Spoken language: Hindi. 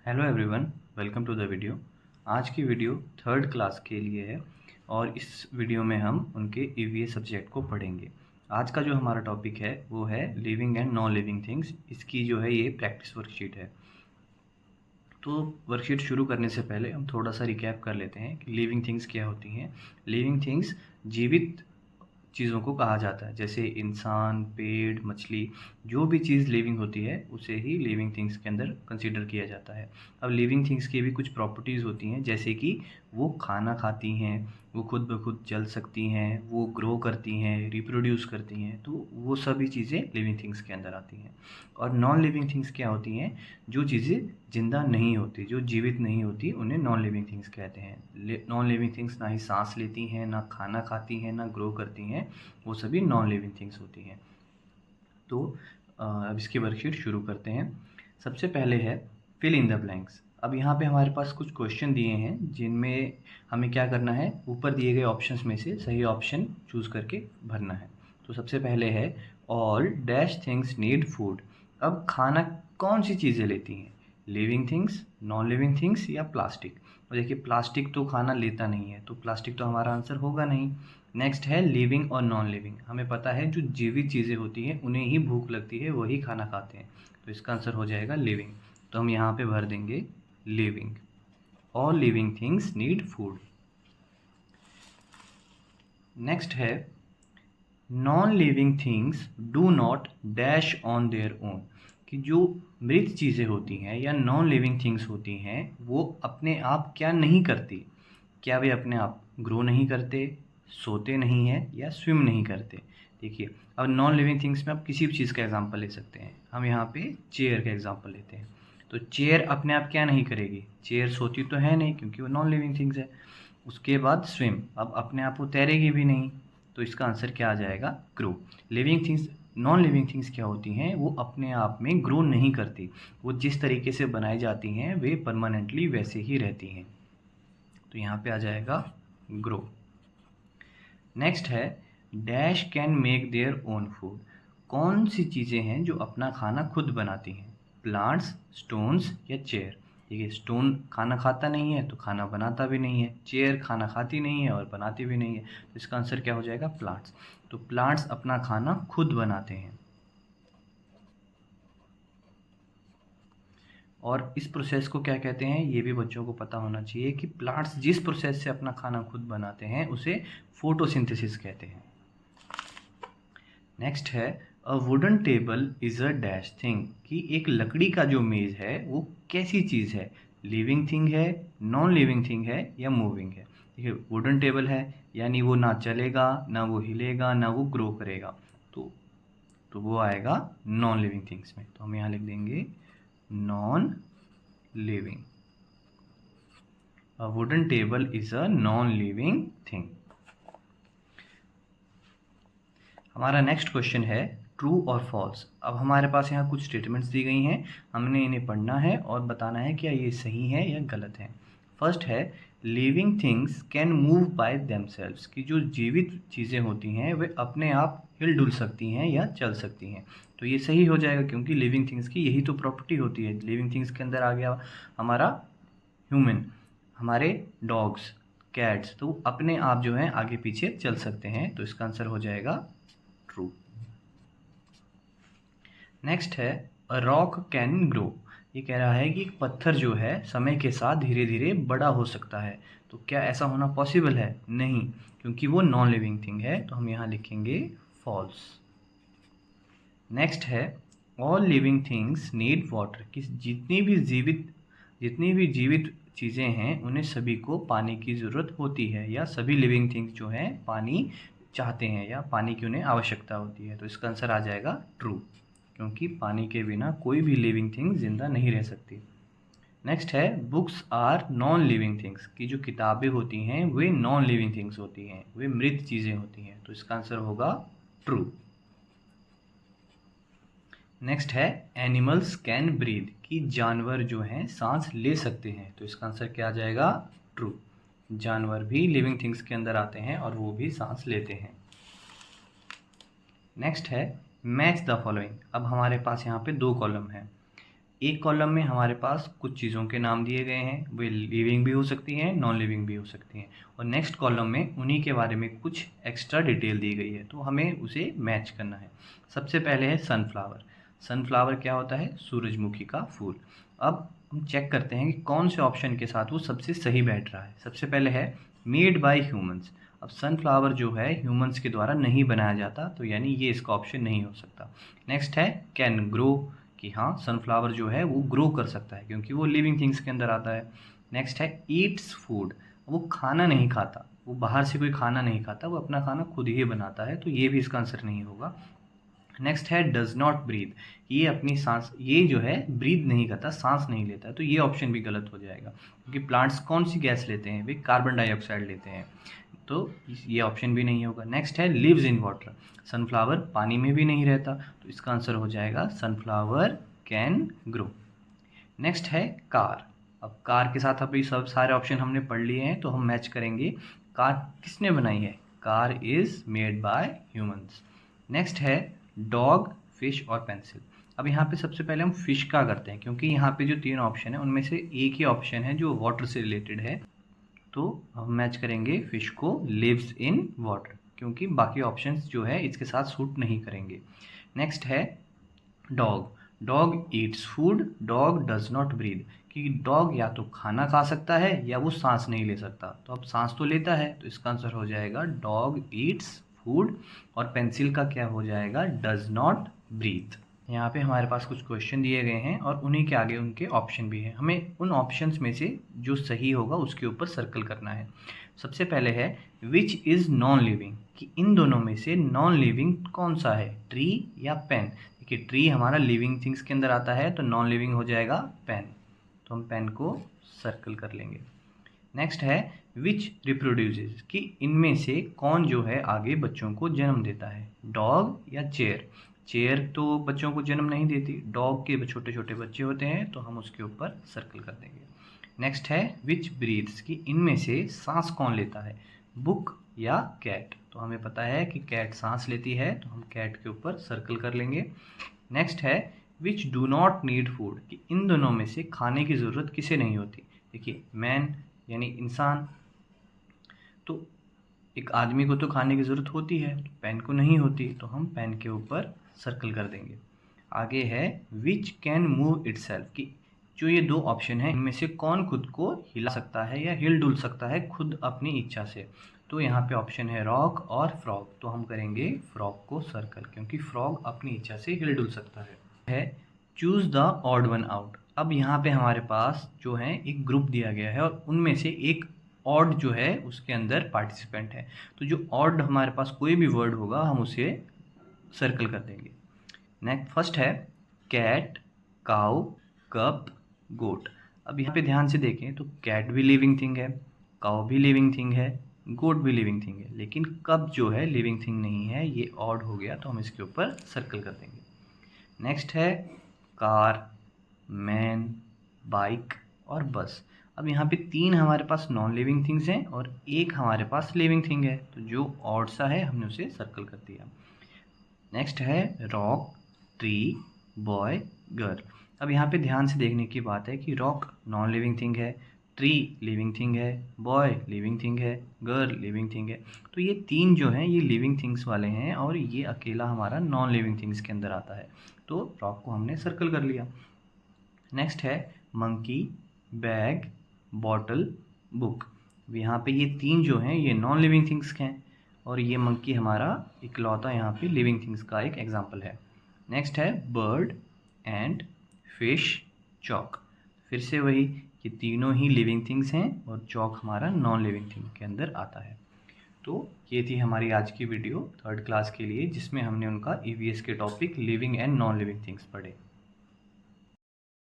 Hello everyone, welcome to the video. आज की वीडियो थर्ड क्लास के लिए है और इस वीडियो में हम उनके ईवीएस सब्जेक्ट को पढ़ेंगे। आज का जो हमारा टॉपिक है वो है living and non living things. इसकी जो है ये प्रैक्टिस वर्कशीट है। तो वर्कशीट शुरू करने से पहले हम थोड़ा सा रिकैप कर लेते हैं कि लिविंग थिंग्स क्या होती हैं। लिविंग थिंग्स जीवित चीज़ों को कहा जाता है, जैसे इंसान, पेड़, मछली। जो भी चीज़ लिविंग होती है उसे ही लिविंग थिंग्स के अंदर कंसीडर किया जाता है। अब लिविंग थिंग्स की भी कुछ प्रॉपर्टीज़ होती हैं, जैसे कि वो खाना खाती हैं, वो खुद ब खुद चल सकती हैं, वो ग्रो करती हैं, रिप्रोड्यूस करती हैं। तो वो सभी चीज़ें लिविंग थिंग्स के अंदर आती हैं। और नॉन लिविंग थिंग्स क्या होती हैं? जो चीज़ें जिंदा नहीं होती, जो जीवित नहीं होती, उन्हें नॉन लिविंग थिंग्स कहते हैं। नॉन लिविंग थिंग्स ना ही सांस लेती हैं, ना खाना खाती हैं, ना ग्रो करती हैं। वो सभी नॉन लिविंग थिंग्स होती हैं। तो अब इसकी वर्कशीट शुरू करते हैं। सबसे पहले है फिल इन द ब्लैंक्स। अब यहाँ पे हमारे पास कुछ क्वेश्चन दिए हैं जिनमें हमें क्या करना है, ऊपर दिए गए ऑप्शंस में से सही ऑप्शन चूज़ करके भरना है। तो सबसे पहले है all dash things need food. अब खाना कौन सी चीज़ें लेती हैं? Living things, non living things या प्लास्टिक? और देखिए प्लास्टिक तो खाना लेता नहीं है, तो प्लास्टिक तो हमारा आंसर होगा नहीं। नेक्स्ट है लिविंग और नॉन लिविंग। हमें पता है जो जीवित चीज़ें होती हैं उन्हें ही भूख लगती है, वही खाना खाते हैं। तो इसका आंसर हो जाएगा लिविंग। तो हम यहाँ पे भर देंगे living. All living things need food. Next है non living things do not dash on their own. कि जो मृत चीज़ें होती हैं या नॉन लिविंग थिंग्स होती हैं वो अपने आप क्या नहीं करती? क्या वे अपने आप ग्रो नहीं करते, सोते नहीं हैं या स्विम नहीं करते? देखिए अब नॉन लिविंग थिंग्स में आप किसी भी चीज़ का एग्जांपल ले सकते हैं। हम यहाँ पे चेयर का एग्जांपल लेते हैं। तो चेयर अपने आप क्या नहीं करेगी? चेयर सोती तो है नहीं क्योंकि वो नॉन लिविंग थिंग्स है। उसके बाद स्विम, अब अपने आप वो तैरेगी भी नहीं। तो इसका आंसर क्या आ जाएगा? Grow. Living things, non living things क्या होती हैं? वो अपने आप में ग्रो नहीं करती। वो जिस तरीके से बनाई जाती हैं वे परमानेंटली वैसे ही रहती हैं। तो यहाँ पे आ जाएगा ग्रो। नेक्स्ट है dash can make their own food. कौन सी चीज़ें हैं जो अपना खाना खुद बनाती हैं? प्लांट्स, स्टोन्स या चेयर? देखिए स्टोन खाना खाता नहीं है तो खाना बनाता भी नहीं है, चेयर खाना खाती नहीं है और बनाती भी नहीं है। तो इसका आंसर क्या हो जाएगा? प्लांट्स। तो प्लांट्स अपना खाना खुद बनाते हैं। और इस प्रोसेस को क्या कहते हैं ये भी बच्चों को पता होना चाहिए कि प्लांट्स जिस प्रोसेस से अपना खाना खुद बनाते हैं उसे फोटोसिंथेसिस कहते हैं। नेक्स्ट है a wooden table is a dash thing. कि एक लकड़ी का जो मेज़ है वो कैसी चीज़ है? लिविंग थिंग है, नॉन लिविंग थिंग है या मूविंग है? देखिए वुडन टेबल है यानी वो ना चलेगा, ना वो हिलेगा, ना वो ग्रो करेगा। तो वो आएगा नॉन लिविंग थिंग्स में। तो हम यहाँ लिख देंगे non living. A wooden table is a non living thing. हमारा नेक्स्ट क्वेश्चन है ट्रू और फॉल्स। अब हमारे पास यहाँ कुछ स्टेटमेंट्स दी गई हैं, हमने इन्हें पढ़ना है और बताना है क्या ये सही है या गलत है। फर्स्ट है living things can move by themselves. कि जो जीवित चीज़ें होती हैं वे अपने आप हिल डुल सकती हैं या चल सकती हैं। तो ये सही हो जाएगा क्योंकि लिविंग थिंग्स की यही तो प्रॉपर्टी होती है। लिविंग थिंग्स के अंदर आ गया हमारा ह्यूमन, हमारे डॉग्स, कैट्स, तो अपने आप जो है आगे पीछे चल सकते हैं। तो इसका आंसर हो जाएगा ट्रू। नेक्स्ट है अ रॉक कैन ग्रो। ये कह रहा है कि एक पत्थर जो है समय के साथ धीरे धीरे बड़ा हो सकता है। तो क्या ऐसा होना पॉसिबल है? नहीं, क्योंकि वो नॉन लिविंग थिंग है। तो हम यहाँ लिखेंगे फॉल्स। नेक्स्ट है all living things need water. कि जितनी भी जीवित चीज़ें हैं उन्हें सभी को पानी की ज़रूरत होती है, या सभी लिविंग थिंग्स जो हैं पानी चाहते हैं या पानी की उन्हें आवश्यकता होती है। तो इसका आंसर आ जाएगा ट्रू, क्योंकि पानी के बिना कोई भी लिविंग थिंग जिंदा नहीं रह सकती। नेक्स्ट है books are non living things. की जो किताबें होती हैं वे नॉन लिविंग थिंग्स होती हैं, वे मृत चीज़ें होती हैं। तो इसका आंसर होगा ट्रू। नेक्स्ट है एनिमल्स कैन ब्रीथ। कि जानवर जो हैं सांस ले सकते हैं। तो इसका आंसर क्या आ जाएगा? ट्रू। जानवर भी लिविंग थिंग्स के अंदर आते हैं और वो भी सांस लेते हैं। नेक्स्ट है मैच द फॉलोइंग। अब हमारे पास यहाँ पे दो कॉलम हैं। एक कॉलम में हमारे पास कुछ चीज़ों के नाम दिए गए हैं, वे लिविंग भी हो सकती हैं, नॉन लिविंग भी हो सकती हैं, और नेक्स्ट कॉलम में उन्हीं के बारे में कुछ एक्स्ट्रा डिटेल दी गई है, तो हमें उसे मैच करना है। सबसे पहले है सनफ्लावर। सनफ्लावर क्या होता है? सूरजमुखी का फूल। अब हम चेक करते हैं कि कौन से ऑप्शन के साथ वो सबसे सही बैठ रहा है। सबसे पहले है मेड बाय ह्यूमंस। अब सनफ्लावर जो है ह्यूमंस के द्वारा नहीं बनाया जाता, तो यानी ये इसका ऑप्शन नहीं हो सकता। नेक्स्ट है कैन ग्रो, कि हाँ सनफ्लावर जो है वो ग्रो कर सकता है क्योंकि वो लिविंग थिंग्स के अंदर आता है। नेक्स्ट है ईट्स फूड, वो खाना नहीं खाता, वो बाहर से कोई खाना नहीं खाता, वो अपना खाना खुद ही बनाता है, तो ये भी इसका आंसर नहीं होगा। नेक्स्ट है डज नॉट ब्रीथ, ये अपनी सांस, ये जो है ब्रीथ नहीं करता, सांस नहीं लेता है, तो ये ऑप्शन भी गलत हो जाएगा क्योंकि प्लांट्स कौन सी गैस लेते हैं? वे कार्बन डाइऑक्साइड लेते हैं, तो ये ऑप्शन भी नहीं होगा। नेक्स्ट है लिव्स इन वाटर, सनफ्लावर पानी में भी नहीं रहता, तो इसका आंसर हो जाएगा सनफ्लावर कैन ग्रो। नेक्स्ट है कार। अब कार के साथ अभी सब सारे ऑप्शन हमने पढ़ लिए हैं, तो हम मैच करेंगे। कार किसने बनाई है? Car is made by humans. Next है डॉग, फिश और पेंसिल। अब यहाँ पे सबसे पहले हम फिश का करते हैं क्योंकि यहाँ पे जो 3 ऑप्शन है उनमें से एक ही ऑप्शन है जो वाटर से रिलेटेड है, तो हम मैच करेंगे फिश को लिव्स इन वाटर, क्योंकि बाकी ऑप्शंस जो है इसके साथ सूट नहीं करेंगे। नेक्स्ट है dog. Dog eats food, dog does not breathe, कि डॉग या तो खाना खा सकता है या वो सांस नहीं ले सकता, तो अब सांस तो लेता है, तो इसका आंसर हो जाएगा डॉग ईट्स फूड। और पेंसिल का क्या हो जाएगा? Does not breathe. यहाँ पे हमारे पास कुछ क्वेश्चन दिए गए हैं और उन्हीं के आगे उनके ऑप्शन भी हैं, हमें उन ऑप्शंस में से जो सही होगा उसके ऊपर सर्कल करना है। सबसे पहले है विच इज़ नॉन लिविंग, कि इन दोनों में से नॉन लिविंग कौन सा है? ट्री या पेन? देखिए ट्री हमारा लिविंग थिंग्स के अंदर आता है, तो नॉन लिविंग हो जाएगा पेन, तो हम पेन को सर्कल कर लेंगे। नेक्स्ट है विच रिप्रोड्यूसेस, कि इनमें से कौन जो है आगे बच्चों को जन्म देता है? डॉग या चेयर? चेयर तो बच्चों को जन्म नहीं देती, डॉग के छोटे छोटे बच्चे होते हैं, तो हम उसके ऊपर सर्कल कर देंगे। नेक्स्ट है विच ब्रीथ्स, कि इनमें से सांस कौन लेता है? बुक या कैट? तो हमें पता है कि कैट सांस लेती है, तो हम कैट के ऊपर सर्कल कर लेंगे। नेक्स्ट है which do not need food, कि इन दोनों में से खाने की ज़रूरत किसे नहीं होती? देखिए मैन यानी इंसान, तो एक आदमी को तो खाने की ज़रूरत होती है, तो पेन को नहीं होती, तो हम पेन के ऊपर सर्कल कर देंगे। आगे है विच कैन मूव इटसेल्फ, कि जो ये 2 ऑप्शन हैं इनमें से कौन खुद को हिला सकता है या हिल डुल सकता है खुद अपनी इच्छा से? तो यहाँ पे ऑप्शन है रॉक और फ्रॉग, तो हम करेंगे फ्रॉग को सर्कल क्योंकि फ्रॉग अपनी इच्छा से हिल डुल सकता है choose the odd one out. अब यहाँ पे हमारे पास जो है एक ग्रुप दिया गया है और उनमें से एक ऑड जो है उसके अंदर पार्टिसिपेंट है, तो जो ऑड हमारे पास कोई भी वर्ड होगा हम उसे सर्कल कर देंगे। नेक्स्ट फर्स्ट है कैट, काउ, कप, गोट। अब यहाँ पे ध्यान से देखें तो कैट भी लिविंग थिंग है, काउ भी लिविंग थिंग है, गोट भी लिविंग थिंग है, लेकिन कप जो है लिविंग थिंग नहीं है, ये ऑड हो गया, तो हम इसके ऊपर सर्कल कर देंगे। नेक्स्ट है कार, मैन, बाइक और बस। अब यहाँ पे 3 हमारे पास नॉन लिविंग थिंग्स हैं और एक हमारे पास लिविंग थिंग है, तो जो ऑड सा है हमने उसे सर्कल कर दिया। नेक्स्ट है रॉक, ट्री, बॉय, गर्ल। अब यहाँ पे ध्यान से देखने की बात है कि रॉक नॉन लिविंग थिंग है, ट्री लिविंग थिंग है, बॉय लिविंग थिंग है, गर्ल लिविंग थिंग है, तो ये 3 जो हैं ये लिविंग थिंग्स वाले हैं और ये अकेला हमारा नॉन लिविंग थिंग्स के अंदर आता है, तो रॉक को हमने सर्कल कर लिया। नेक्स्ट है मंकी, बैग, बॉटल, बुक। यहाँ पे ये 3 जो हैं ये नॉन लिविंग थिंग्स के हैं और ये मंकी हमारा इकलौता यहाँ पे लिविंग थिंग्स का एक एग्जांपल है। नेक्स्ट है बर्ड, एंड, फिश, चॉक। फिर से वही, ये तीनों ही लिविंग थिंग्स हैं और चॉक हमारा नॉन लिविंग थिंग के अंदर आता है। तो ये थी हमारी आज की वीडियो 3rd क्लास के लिए, जिसमें हमने उनका EVS के topic living and non living things पढ़े।